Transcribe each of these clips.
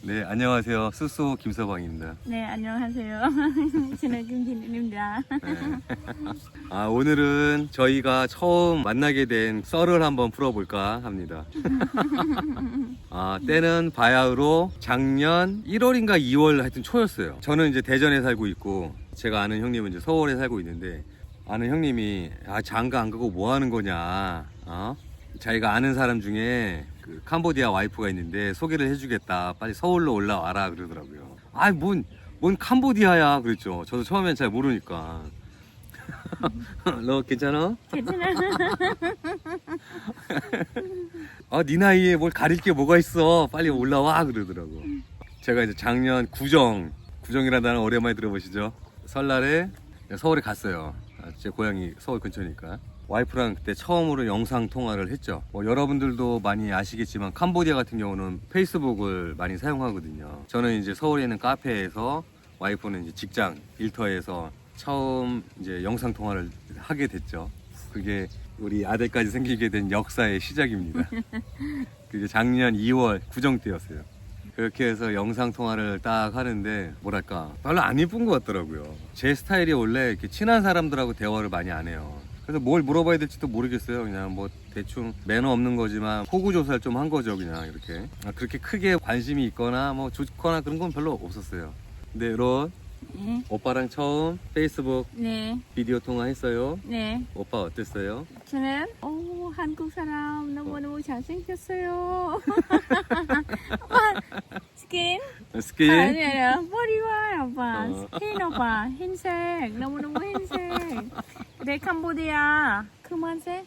네, 안녕하세요. 수소 김서방입니다. 네, 안녕하세요. 저는 김진입니다. 네. 오늘은 저희가 처음 만나게 된 썰을 한번 풀어볼까 합니다. 때는 바야흐로 작년 1월인가 2월 하여튼 초였어요. 저는 이제 대전에 살고 있고, 제가 아는 형님은 이제 서울에 살고 있는데, 아는 형님이, 장가 안 가고 뭐 하는 거냐, 자기가 아는 사람 중에 그 캄보디아 와이프가 있는데 소개를 해주겠다. 빨리 서울로 올라와라 그러더라고요. 뭔 캄보디아야 그랬죠. 저도 처음엔 잘 모르니까. 너 괜찮아? 괜찮아. 네 나이에 뭘 가릴 게 뭐가 있어. 빨리 올라와 그러더라고. 제가 이제 작년 구정이라는 단어 오랜만에 들어보시죠. 설날에 서울에 갔어요. 제 고향이 서울 근처니까. 와이프랑 그때 처음으로 영상 통화를 했죠. 여러분들도 많이 아시겠지만 캄보디아 같은 경우는 페이스북을 많이 사용하거든요. 저는 이제 서울에 있는 카페에서, 와이프는 이제 직장 일터에서 처음 이제 영상 통화를 하게 됐죠. 그게 우리 아들까지 생기게 된 역사의 시작입니다. 그게 작년 2월 구정 때였어요. 그렇게 해서 영상 통화를 딱 하는데 뭐랄까 별로 안 예쁜 것 같더라고요. 제 스타일이 원래 이렇게 친한 사람들하고 대화를 많이 안 해요. 그래서 뭘 물어봐야 될지도 모르겠어요. 그냥 뭐 대충 매너 없는 거지만 호구 조사를 좀 한 거죠. 그냥 이렇게 그렇게 크게 관심이 있거나 뭐 좋거나 그런 건 별로 없었어요. 근데 론 네. 오빠랑 처음 페이스북 네. 비디오 통화했어요. 네. 오빠 어땠어요? 저는 한국 사람 너무너무 잘생겼어요. 스킨? 스킨? 아니에요. 머리와 오빠. 어. 스킨 오빠. 흰색. 너무너무 흰색. 네, 캄보디아. 금한색?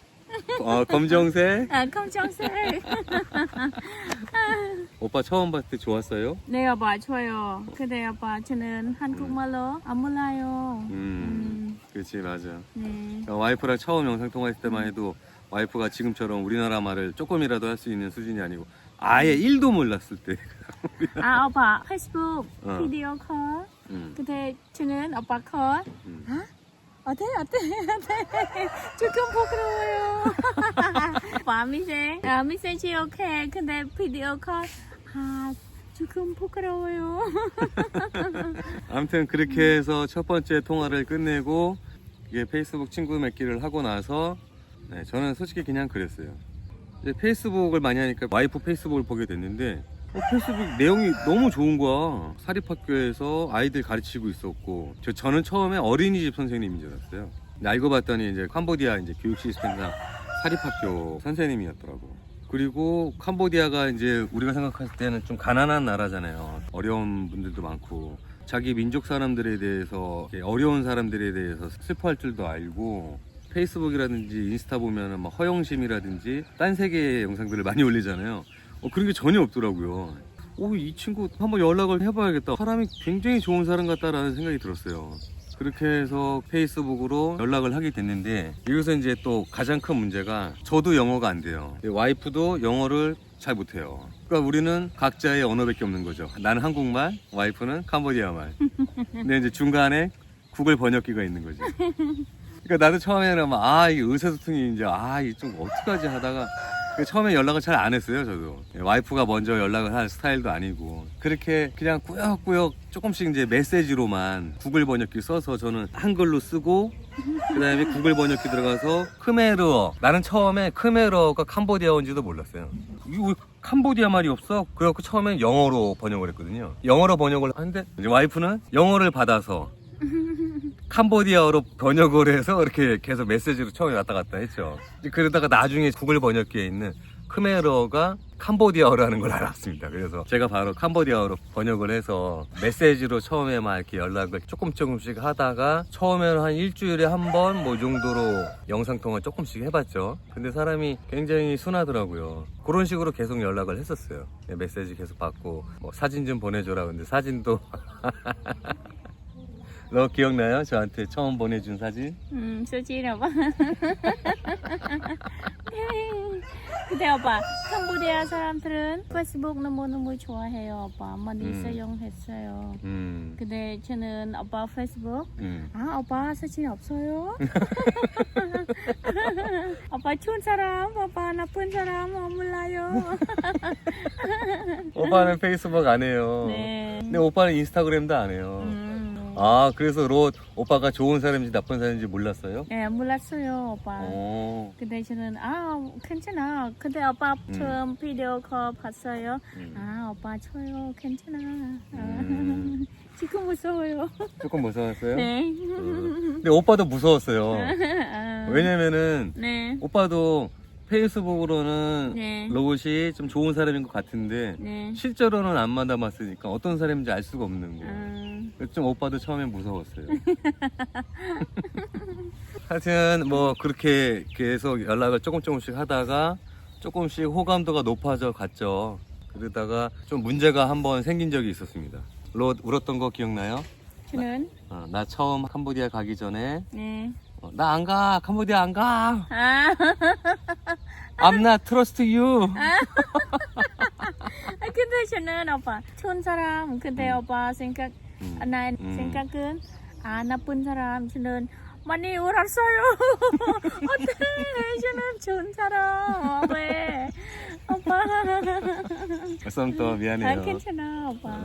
검정색? 검정색. 오빠 처음 봤을 때 좋았어요? 네, 오빠 좋아요. 근데 오빠 저는 한국말로 안 몰라요. 그렇지, 맞아. 네. 와이프랑 처음 영상 통화했을 때만 해도 와이프가 지금처럼 우리나라 말을 조금이라도 할 수 있는 수준이 아니고 아예 1도 몰랐을 때. 오빠 페이스북 비디오 콜. 근데 저는 오빠 콜. 어때? 조금 부끄러워요. 오빠 메시지 오케이. 근데 비디오 콜 조금 부끄러워요. 아무튼 그렇게 해서 첫 번째 통화를 끝내고 이게 페이스북 친구 맺기를 하고 나서 저는 솔직히 그냥 그랬어요. 이제 페이스북을 많이 하니까 와이프 페이스북을 보게 됐는데 페이스북 내용이 너무 좋은 거야. 사립학교에서 아이들 가르치고 있었고 저는 처음에 어린이집 선생님인 줄 알았어요. 근데 알고 봤더니 이제 캄보디아 이제 교육 시스템상 사립학교 선생님이었더라고. 그리고 캄보디아가 이제 우리가 생각했을 때는 좀 가난한 나라잖아요. 어려운 분들도 많고 자기 민족 사람들에 대해서, 어려운 사람들에 대해서 슬퍼할 줄도 알고, 페이스북이라든지 인스타 보면은 막 허영심이라든지 딴 세계의 영상들을 많이 올리잖아요. 그런 게 전혀 없더라고요. 이 친구 한번 연락을 해봐야겠다. 사람이 굉장히 좋은 사람 같다라는 생각이 들었어요. 그렇게 해서 페이스북으로 연락을 하게 됐는데, 여기서 이제 또 가장 큰 문제가 저도 영어가 안 돼요. 와이프도 영어를 잘 못해요. 그러니까 우리는 각자의 언어밖에 없는 거죠. 나는 한국말, 와이프는 캄보디아 말. 근데 이제 중간에 구글 번역기가 있는 거죠. 그러니까 나도 처음에는 이게 의사소통이 이제 이게 좀 어떡하지 하다가 처음에 연락을 잘 안 했어요. 저도 와이프가 먼저 연락을 할 스타일도 아니고, 그렇게 그냥 꾸역꾸역 조금씩 이제 메시지로만 구글 번역기 써서 저는 한글로 쓰고, 그 다음에 구글 번역기 들어가서 크메르어, 나는 처음에 크메르어가 캄보디아어인지도 몰랐어요. 이거 왜 캄보디아 말이 없어? 그래갖고 처음에 영어로 번역을 했거든요. 영어로 번역을 하는데 이제 와이프는 영어를 받아서 캄보디아어로 번역을 해서 이렇게 계속 메시지로 처음에 왔다 갔다 했죠. 그러다가 나중에 구글 번역기에 있는 크메르어가 캄보디아어라는 걸 알았습니다. 그래서 제가 바로 캄보디아어로 번역을 해서 메시지로 처음에 막 이렇게 연락을 조금씩 하다가 처음에는 한 일주일에 한 번 뭐 이 정도로 영상통화 조금씩 해봤죠. 근데 사람이 굉장히 순하더라고요. 그런 식으로 계속 연락을 했었어요. 메시지 계속 받고 뭐 사진 좀 보내줘라. 근데 사진도 너 기억나요? 저한테 처음 보내준 사진? 사진 오빠. 근데 오빠 캄보디아 사람들은 페이스북 너무너무 좋아해요. 오빠 많이 사용했어요. 근데 저는 오빠 페이스북 아 오빠 사진 없어요. 오빠 좋은 사람, 오빠 나쁜 사람 몰라요. 오빠는 페이스북 안 해요. 네. 근데 오빠는 인스타그램도 안 해요. 아, 그래서 오빠가 좋은 사람인지 나쁜 사람인지 몰랐어요? 네, 몰랐어요, 오빠. 오. 근데 저는 괜찮아. 근데 오빠 처음 비디오 콜 봤어요. 오빠 좋아요, 괜찮아. 지금 무서워요. 조금 무서웠어요? 네. 근데 오빠도 무서웠어요. 왜냐면은 네. 오빠도 페이스북으로는 네. 로봇이 좀 좋은 사람인 것 같은데 네. 실제로는 안 만나봤으니까 어떤 사람인지 알 수가 없는 거예요. 그래서 좀 오빠도 처음에 무서웠어요. 하여튼 뭐 그렇게 계속 연락을 조금씩 하다가 조금씩 호감도가 높아져 갔죠. 그러다가 좀 문제가 한번 생긴 적이 있었습니다. 울었던 거 기억나요? 저는 나 처음 캄보디아 가기 전에 네. 나 안 가, 캄보디아 안 가. 아. I'm not trust you. 근데 저는 오빠 좋은 사람. 근데 오빠 생각은 나쁜 사람. 저는 많이 울었어요. 어때? 저는 좋은 사람. 왜? 오빠. 또 미안해요. 괜찮아, 오빠.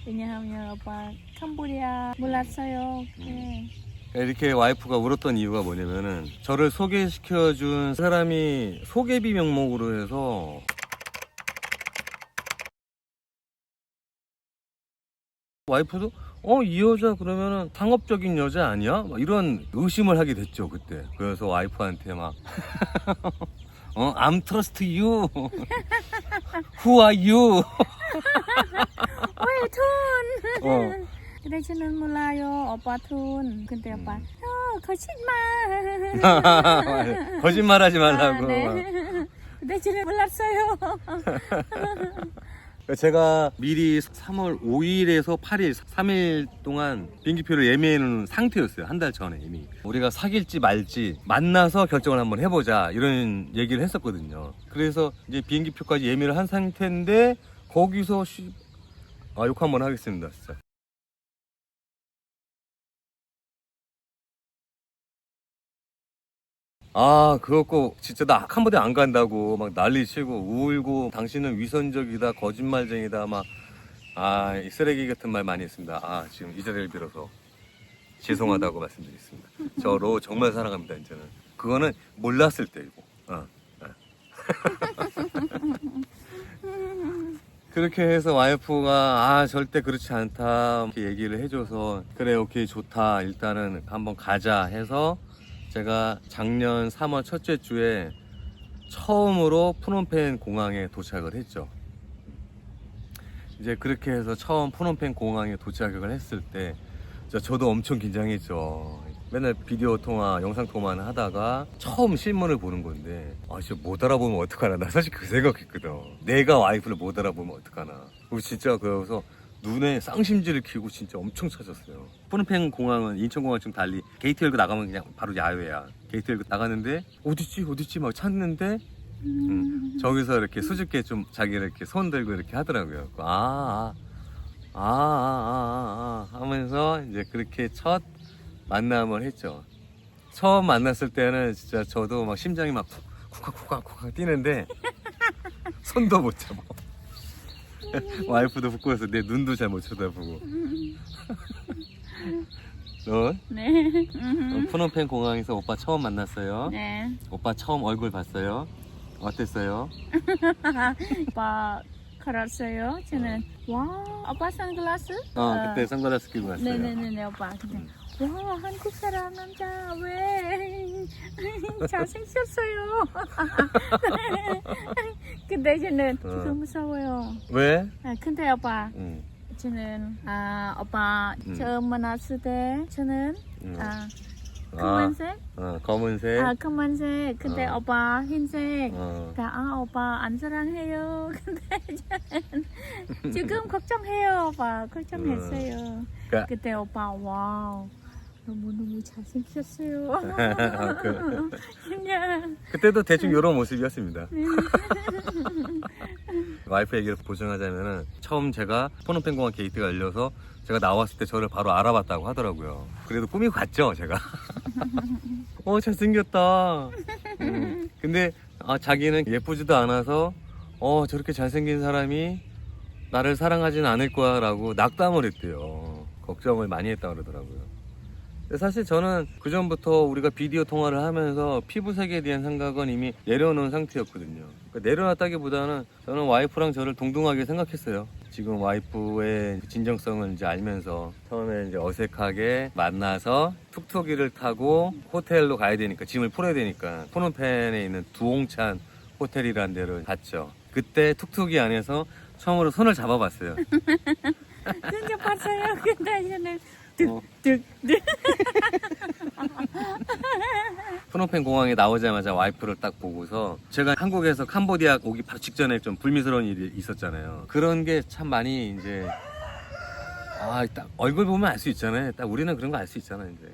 왜냐하면 오빠 캄보디아 몰랐어요. 네. 이렇게 와이프가 울었던 이유가 뭐냐면은 저를 소개시켜준 사람이 소개비 명목으로 해서 와이프도 이 여자 그러면은 상업적인 여자 아니야? 막 이런 의심을 하게 됐죠 그때. 그래서 와이프한테 막 I'm trust you. Who are you? 왜 돈? 근데 저는 몰라요. 오빠 돈. 근데 오빠 거짓말. 거짓말하지 말라고. 네. 근데 저는 몰랐어요. 제가 미리 3월 5일에서 8일 3일 동안 비행기표를 예매해 놓은 상태였어요. 한 달 전에 이미. 우리가 사귈지 말지 만나서 결정을 한번 해보자 이런 얘기를 했었거든요. 그래서 이제 비행기표까지 예매를 한 상태인데 거기서 욕 한번 하겠습니다 진짜. 그거 진짜 나 캄보디아 안 간다고 막 난리 치고 울고 당신은 위선적이다 거짓말쟁이다 막 이 쓰레기 같은 말 많이 했습니다. 지금 이 자리를 빌어서 죄송하다고 말씀드리겠습니다. 저로 정말 사랑합니다. 이제는 그거는 몰랐을 때이고 그렇게 해서 와이프가 절대 그렇지 않다 이렇게 얘기를 해줘서 그래 오케이 좋다 일단은 한번 가자 해서 제가 작년 3월 첫째 주에 처음으로 프놈펜 공항에 도착을 했죠. 이제 그렇게 해서 처음 프놈펜 공항에 도착을 했을 때 저도 엄청 긴장했죠. 맨날 비디오 통화, 영상 통화는 하다가 처음 실물을 보는 건데 진짜 못 알아보면 어떡하나. 나 사실 그 생각했거든. 내가 와이프를 못 알아보면 어떡하나. 그리고 진짜 그래서 눈에 쌍심지를 키고 진짜 엄청 찾았어요. 프놈펜 공항은 인천공항 좀 달리 게이트 열고 나가면 그냥 바로 야외야. 게이트 열고 나가는데 어딨지 막 찾는데 저기서 이렇게 수줍게 좀 자기를 이렇게 손 들고 이렇게 하더라고요. 하면서 이제 그렇게 첫 만남을 했죠. 처음 만났을 때는 진짜 저도 막 심장이 막 쿡쿡쿡쿡 뛰는데 손도 못 잡아. 와이프도 부끄러워서 내 눈도 잘 못 쳐다보고. 너? 네. 프놈펜 공항에서 오빠 처음 만났어요. 네. 오빠 처음 얼굴 봤어요. 어땠어요? 오빠 걸었어요. 저는 오빠 선글라스? 그때 선글라스 끼고 왔어요. 네네네 오빠. 근데 한국 사람 남자 왜 잘생겼어요. 근데 저는 지금 무서워요. 왜? 근데 오빠 저는 오빠 처음 만났을 때 저는 검은색? 검은색? 검은색. 근데 오빠 흰색. 오빠 안 사랑해요. 근데 지금 걱정해요, 오빠. 걱정했어요. 그때 오빠, 와우. 너무너무 잘생겼어요. 그, 그냥 그때도 대충 이런 모습이었습니다. 와이프 얘기를 보정하자면은 처음 제가 푸놈펜 공항 게이트가 열려서 제가 나왔을 때 저를 바로 알아봤다고 하더라고요. 그래도 꾸미고 갔죠, 제가. 잘생겼다. 근데 자기는 예쁘지도 않아서 저렇게 잘생긴 사람이 나를 사랑하진 않을 거야 라고 낙담을 했대요. 걱정을 많이 했다고 그러더라고요. 근데 사실 저는 그전부터 우리가 비디오 통화를 하면서 피부색에 대한 생각은 이미 내려놓은 상태였거든요. 그러니까 내려놨다기보다는 저는 와이프랑 저를 동등하게 생각했어요. 지금 와이프의 진정성을 이제 알면서 처음에 이제 어색하게 만나서 툭툭이를 타고 호텔로 가야 되니까, 짐을 풀어야 되니까 푸놈펜에 있는 두옹찬 호텔이라는 데를 갔죠. 그때 툭툭이 안에서 처음으로 손을 잡아봤어요. 진짜 봤어요. 근데 저는 득득득 푸놈펜 공항에 나오자마자 와이프를 딱 보고서, 제가 한국에서 캄보디아 오기 바로 직전에 좀 불미스러운 일이 있었잖아요. 그런 게 참 많이 이제 딱 얼굴 보면 알 수 있잖아요. 딱 우리는 그런 거 알 수 있잖아요. 이제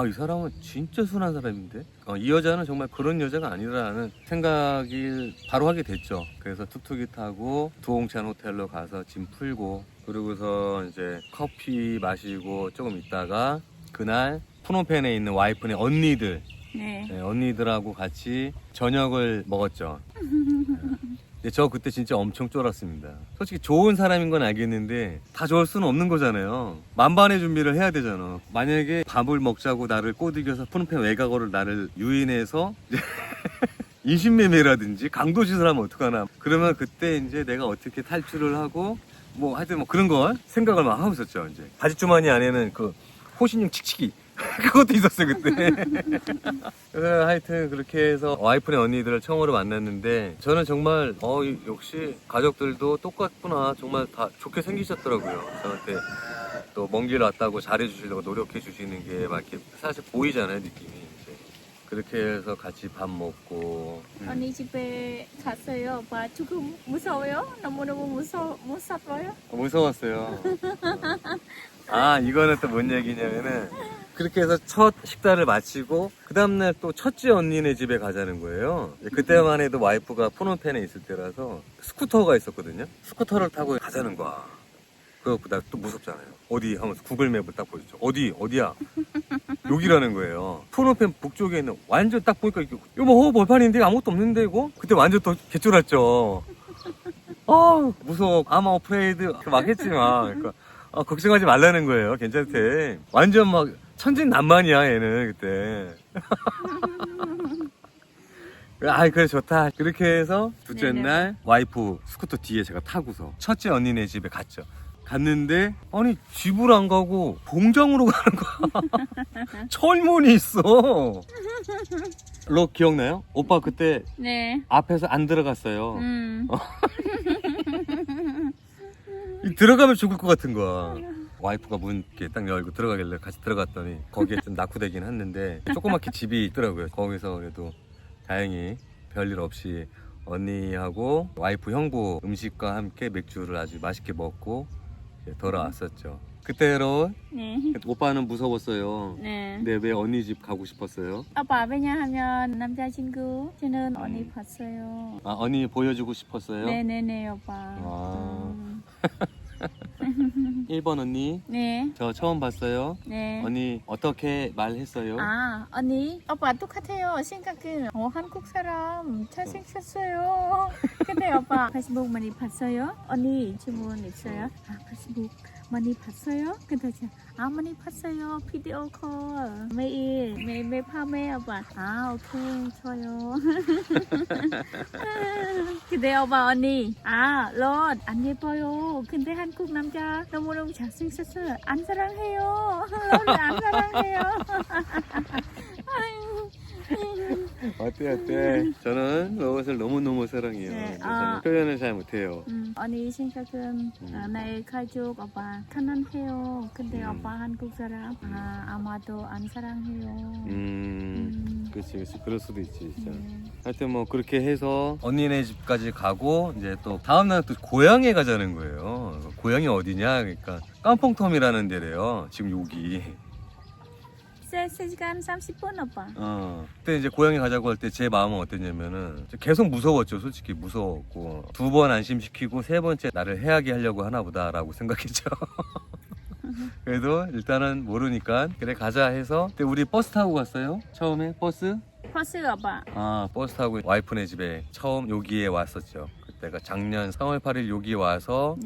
이 사람은 진짜 순한 사람인데 이 여자는 정말 그런 여자가 아니라는 생각이 바로 하게 됐죠. 그래서 툭툭이 타고 두옹찬 호텔로 가서 짐 풀고, 그러고서 이제 커피 마시고 조금 있다가 그날 푸놈펜에 있는 와이프네 언니들, 네. 언니들하고 같이 저녁을 먹었죠. 근데 저 그때 진짜 엄청 쫄았습니다. 솔직히 좋은 사람인 건 알겠는데 다 좋을 수는 없는 거잖아요. 만반의 준비를 해야 되잖아. 만약에 밥을 먹자고 나를 꼬드겨서 푸놈펜 외곽으로 나를 유인해서 인신매매라든지 강도짓을 하면 어떡하나. 그러면 그때 이제 내가 어떻게 탈출을 하고 하여튼 그런 걸 생각을 막 하고 있었죠. 이제 바지주머니 안에는 그 호신용 칙칙이 그것도 있었어요 그때. 그래서 하여튼 그렇게 해서 와이프네 언니들을 처음으로 만났는데, 저는 정말 역시 가족들도 똑같구나, 정말 다 좋게 생기셨더라고요. 저한테 또 먼 길 왔다고 잘해주시려고 노력해 주시는 게 막 이렇게 사실 보이잖아요, 느낌이. 이제 그렇게 해서 같이 밥 먹고. 언니 집에 갔어요. 오빠 조금 무서워요? 너무너무 무서워요? 무서웠어요. 이거는 또 뭔 얘기냐면은, 그렇게 해서 첫 식사를 마치고 그 다음날 또 첫째 언니네 집에 가자는 거예요. 그때만 해도 와이프가 푸놈펜에 있을 때라서 스쿠터가 있었거든요. 스쿠터를 타고 가자는 거야. 그래갖고 나 또 무섭잖아요. 어디 하면서 구글맵을 딱 보여줬죠. 어디야? 여기라는 거예요. 푸놈펜 북쪽에 있는, 완전 딱 보니까 이거 벌판인데 아무것도 없는데 이거? 그때 완전 또 개쫄았죠. 무서워. I'm afraid 막 했지만, 그러니까 걱정하지 말라는 거예요. 괜찮대. 완전 막 천진난만이야 얘는 그때. 그래 좋다. 그렇게 해서 둘째 네네. 날 와이프 스쿠터 뒤에 제가 타고서 첫째 언니네 집에 갔죠. 갔는데 집을 안 가고 공장으로 가는 거야. 철문이 있어. 너 기억나요? 오빠 그때 네. 앞에서 안 들어갔어요. 들어가면 죽을 것 같은 거야. 와이프가 문 이렇게 딱 열고 들어가길래 같이 들어갔더니 거기에 좀 낙후되긴 했는데 조그맣게 집이 있더라고요. 거기서 그래도 다행히 별일 없이 언니하고 와이프 형부 음식과 함께 맥주를 아주 맛있게 먹고 돌아왔었죠. 그때로 네. 오빠는 무서웠어요. 네. 근데 왜 언니 집 가고 싶었어요? 오빠 왜냐하면 남자친구 저는 언니 봤어요. 언니 보여주고 싶었어요? 네네네 오빠. 1번 언니, 네. 저 처음 봤어요. 네. 언니 어떻게 말했어요? 언니 오빠 똑같아요. 생각은 한국 사람 잘생겼어요. 근데 오빠 페이스북 많이 봤어요? 언니 질문 있어요? 페이스북 많이 봤어요? 근데 제가 많이 봤어요. 비디오 콜 매일 밤에 오빠 오케이 좋아요. 근데 오빠 언니 롯 안 예뻐요. 근데 한국 남자 너무너무 잘생겼어요. 안 사랑해요. 롯 안 사랑해요. 어때? 저는 로봇을 너무너무 사랑해요. 네, 저는 표현을 잘 못해요. 언니 생각은 나의 가족 오빠 편안해요. 근데 오빠 한국 사람 아마도 안 사랑해요. 그렇지. 그럴 수도 있지, 진짜. 하여튼 그렇게 해서 언니네 집까지 가고, 이제 또 다음날 또 고향에 가자는 거예요. 고향이 어디냐? 그러니까 깜펑텀이라는 데래요. 지금 여기. 버스에 3시간 30분 오빠. 그때 이제 고향에 가자고 할 때 제 마음은 어땠냐면은 계속 무서웠죠. 솔직히 무서웠고 2번 안심시키고 3번째 나를 해하게 하려고 하나 보다라고 생각했죠. 그래도 일단은 모르니까 그래 가자 해서 그때 우리 버스 타고 갔어요. 처음에 버스? 버스 오빠. 버스 타고 와이프네 집에 처음 여기에 왔었죠. 그때가 작년 3월 8일 여기 와서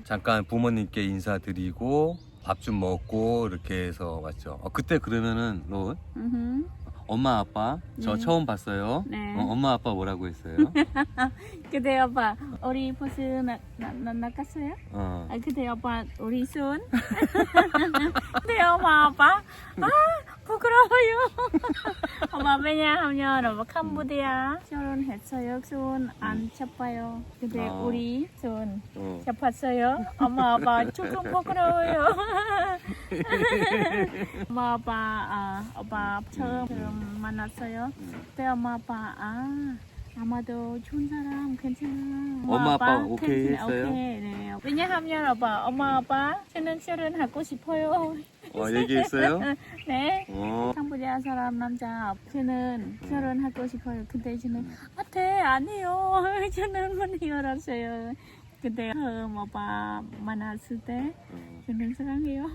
잠깐 부모님께 인사드리고 밥 좀 먹고 이렇게 해서 왔죠. 그때 그러면은 너 엄마 아빠 저 네. 처음 봤어요. 네. 엄마 아빠 뭐라고 했어요? 그때 오빠 우리 버스 나갔어요? 그때 오빠 우리 손. 그때 엄마 아빠 부끄러워요. 엄마 왜냐하면 오빠 캄보디아 결혼했어요. 손 안 잡아요. 근데 우리 손 잡았어요. 엄마 아빠 조금 부끄러워요. 엄마 아빠 오빠 처음 만났어요. 그때 엄마 아빠 아마도 좋은 사람 괜찮아. 엄마 아빠 오케이 했어요? 오케이, 네. 왜냐하면 엄마 아빠 저는 결혼하고 싶어요. 얘기했어요? 네. 캄보디아 사람 남자 저는 결혼하고 싶어요. 근데 저는 아니에요. 저는 문 열었어요. 그때 처음 오빠 만났을 때 저는 사랑해요.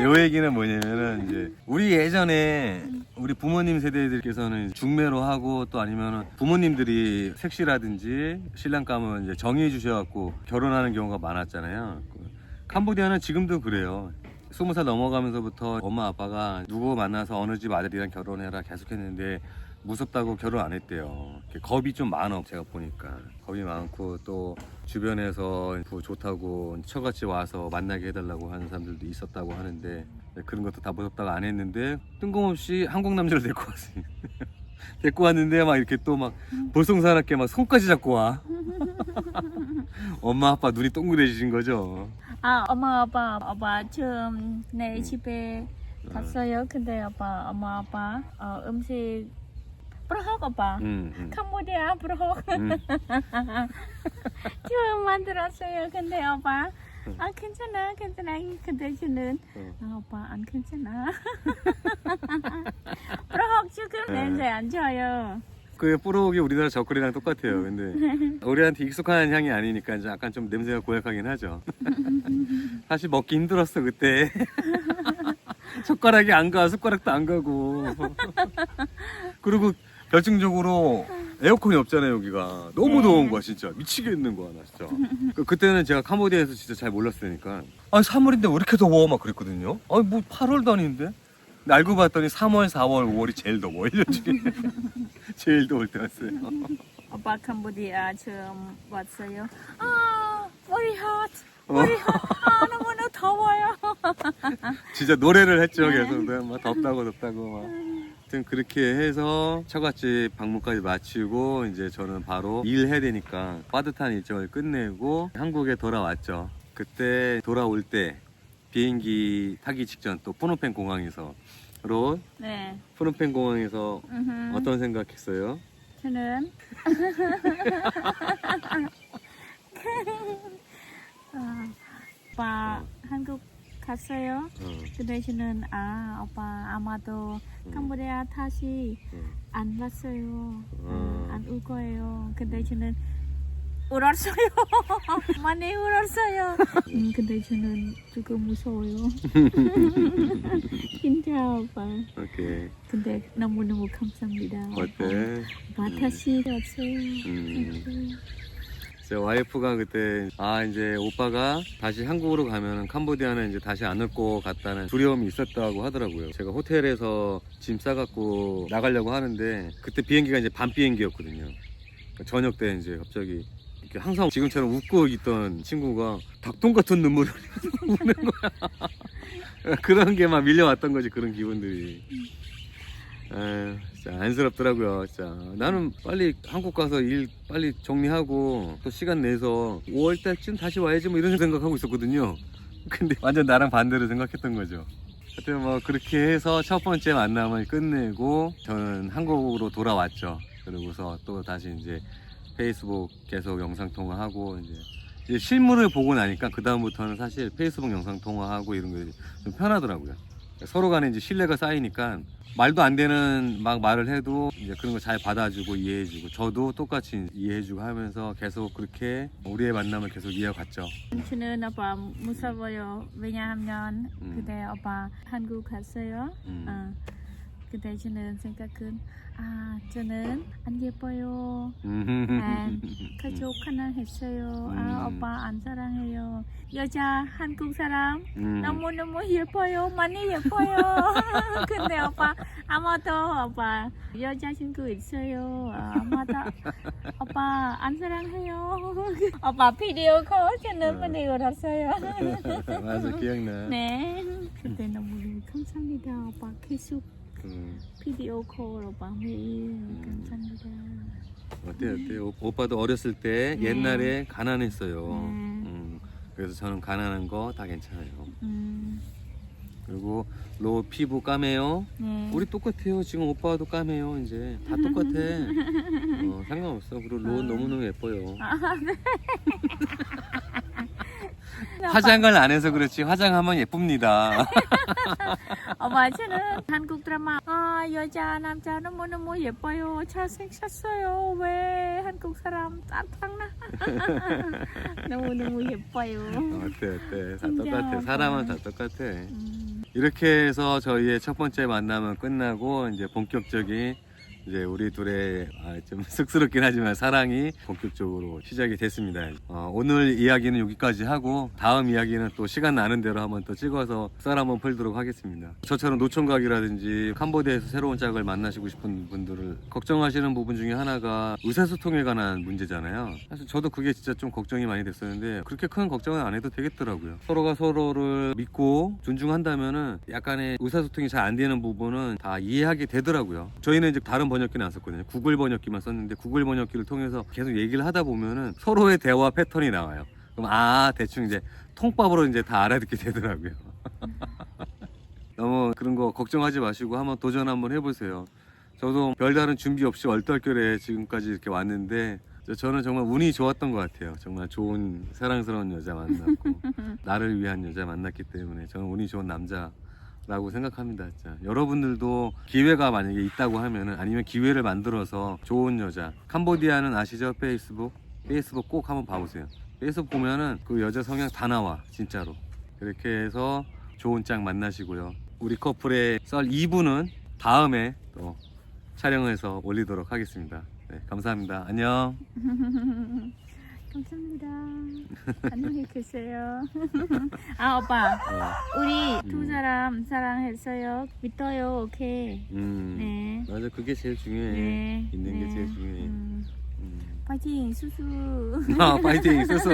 요 얘기는 뭐냐면은 이제 우리 예전에 우리 부모님 세대들께서는 중매로 하고 또 아니면은 부모님들이 색시라든지 신랑감은 이제 정해 주셔갖고 결혼하는 경우가 많았잖아요. 캄보디아는 지금도 그래요. 20살 넘어가면서부터 엄마 아빠가 누구 만나서 어느 집 아들이랑 결혼해라 계속했는데 무섭다고 결혼 안 했대요. 겁이 좀 많아. 제가 보니까 겁이 많고 또 주변에서 좋다고 처같이 와서 만나게 해달라고 하는 사람들도 있었다고 하는데 그런 것도 다 무섭다고 안 했는데 뜬금없이 한국 남자를 데리고 왔어요. 데리고 왔는데 막 이렇게 또 막 볼썽사납게 막 손까지 잡고 와. 엄마 아빠 눈이 동그래지신 거죠. 엄마 아빠 처음 내 집에 갔어요. 근데 엄마 아빠 음식 브로크 오빠. 캄보디아 브로크. 처음 만들었어요. 근데 오빠 괜찮아. 근데 저는 오빠 안 괜찮아. 브로크 지금 냄새 안 좋아요. 그 뿌록이 우리나라 젓갈이랑 똑같아요. 근데 우리한테 익숙한 향이 아니니까 이제 약간 좀 냄새가 고약하긴 하죠. 사실 먹기 힘들었어 그때. 젓가락이 안 가, 숟가락도 안 가고. 그리고 결정적으로 에어컨이 없잖아요 여기가. 너무 더운 거야 진짜. 미치겠는 거야 나 진짜. 그때는 제가 캄보디아에서 진짜 잘 몰랐으니까 3월인데 왜 이렇게 더워 막 그랬거든요. 뭐 8월도 아닌데. 근데 알고 봤더니 3월, 4월, 5월이 제일 더워 1년 중에. 제일 더울 때 왔어요. 오빠 캄보디아 처음 왔어요. 머리 hot. 너무너무 더워요. 진짜 노래를 했죠 계속. 막 덥다고 막. 하여튼 그렇게 해서 처갓집 방문까지 마치고 이제 저는 바로 일해야 되니까 빠듯한 일정을 끝내고 한국에 돌아왔죠. 그때 돌아올 때 비행기 타기 직전 또 푸놈펜 공항에서 네. 푸놈펜 공항에서 어떤 생각했어요? 저는 오빠 한국 갔어요. 근데 저는 오빠 아마도 캄보디아 다시 안 왔어요. 안 올 거예요. 근데 저는 울었어요. 많이 울었어요. 근데 저는 조금 무서워요. 진짜 오빠. 오케이. 근데 너무너무 감사합니다. 어때? 오빠 다시 왔어요. 제 와이프가 그때 이제 오빠가 다시 한국으로 가면 캄보디아는 이제 다시 안 올 것 같다는 두려움이 있었다고 하더라고요. 제가 호텔에서 짐 싸갖고 나가려고 하는데 그때 비행기가 이제 밤 비행기였거든요. 저녁 때 이제 갑자기 이렇게 항상 지금처럼 웃고 있던 친구가 닭똥 같은 눈물을 우는 거야. 그런 게 막 밀려왔던 거지 그런 기분들이. 진짜 안쓰럽더라고요. 진짜 나는 빨리 한국 가서 일 빨리 정리하고 또 시간 내서 5월 달쯤 다시 와야지 뭐 이런 생각하고 있었거든요. 근데 완전 나랑 반대로 생각했던 거죠. 하여튼 뭐 그렇게 해서 첫 번째 만남을 끝내고 저는 한국으로 돌아왔죠. 그러고서 또 다시 이제 페이스북 계속 영상 통화하고 이제 이제 실물을 보고 나니까 그 다음부터는 사실 페이스북 영상 통화하고 이런 게 좀 편하더라고요. 서로 간에 이제 신뢰가 쌓이니까 말도 안 되는 막 말을 해도 이제 그런 거 잘 받아주고 이해해주고 저도 똑같이 이해해주고 하면서 계속 그렇게 우리의 만남을 계속 이어갔죠. 저는 오빠 무서워요. 왜냐하면 그때 오빠 한국 갔어요. 그때 저는 생각은 저는 안 예뻐요. 가족 하나 했어요. 오빠 안 사랑해요. 여자 한국 사람 너무너무 예뻐요. 많이 예뻐요. 근데 오빠 아마도 오빠 여자친구 있어요. 아마도 오빠 안 사랑해요. 오빠 비디오 콜 저는 많이 울었어요. 맞아, 기억나. 네. 그때 너무 감사합니다. 오빠 계속 비디오 콜 오빠 매일 감사합니다. 어때요? 오빠도 어렸을 때 네. 옛날에 가난했어요. 네. 그래서 저는 가난한 거 다 괜찮아요. 음, 그리고 로 피부 까매요. 네. 우리 똑같아요. 지금 오빠도 까매요. 이제 다 똑같아. 상관없어. 그리고 로 너무너무 예뻐요. 화장을 안 해서 그렇지 화장하면 예쁩니다. 오빠 저는 한국 드라마 여자 남자 너무너무 예뻐요. 잘생겼어요. 왜 한국 사람 짜증나? 너무너무 예뻐요. 어때? 다 진짜 똑같아. 오빠. 사람은 다 똑같아. 이렇게 해서 저희의 첫 번째 만남은 끝나고 이제 본격적인 이제 우리 둘의 좀 쑥스럽긴 하지만 사랑이 본격적으로 시작이 됐습니다. 오늘 이야기는 여기까지 하고 다음 이야기는 또 시간 나는 대로 한번 또 찍어서 썰 한번 풀도록 하겠습니다. 저처럼 노총각이라든지 캄보디아에서 새로운 짝을 만나시고 싶은 분들을 걱정하시는 부분 중에 하나가 의사소통에 관한 문제잖아요. 사실 저도 그게 진짜 좀 걱정이 많이 됐었는데 그렇게 큰 걱정은 안 해도 되겠더라고요. 서로가 서로를 믿고 존중한다면은 약간의 의사소통이 잘 안 되는 부분은 다 이해하게 되더라고요. 저희는 이제 다른 번역기는 안 썼거든요. 구글 번역기만 썼는데 구글 번역기를 통해서 계속 얘기를 하다 보면은 서로의 대화 패턴이 나와요. 그럼 대충 이제 통밥으로 이제 다 알아듣게 되더라고요. 너무 그런 거 걱정하지 마시고 한번 도전 한번 해보세요. 저도 별다른 준비 없이 얼떨결에 지금까지 이렇게 왔는데 저는 정말 운이 좋았던 것 같아요. 정말 좋은 사랑스러운 여자 만났고 나를 위한 여자 만났기 때문에 저는 운이 좋은 남자라고 생각합니다. 진짜. 여러분들도 기회가 만약에 있다고 하면은 아니면 기회를 만들어서 좋은 여자 캄보디아는 아시죠? 페이스북 꼭 한번 봐보세요. 페이스북 보면은 그 여자 성향 다 나와 진짜로. 그렇게 해서 좋은 짝 만나시고요. 우리 커플의 썰 2부는 다음에 또 촬영해서 올리도록 하겠습니다. 네, 감사합니다. 안녕. 감사합니다. 안녕히 계세요. 오빠 우리 두 사람 사랑했어요. 믿어요. 오케이. 네. 맞아, 그게 제일 중요해. 네. 있는 게 네. 제일 중요해. 파이팅 수수. 파이팅, 수수.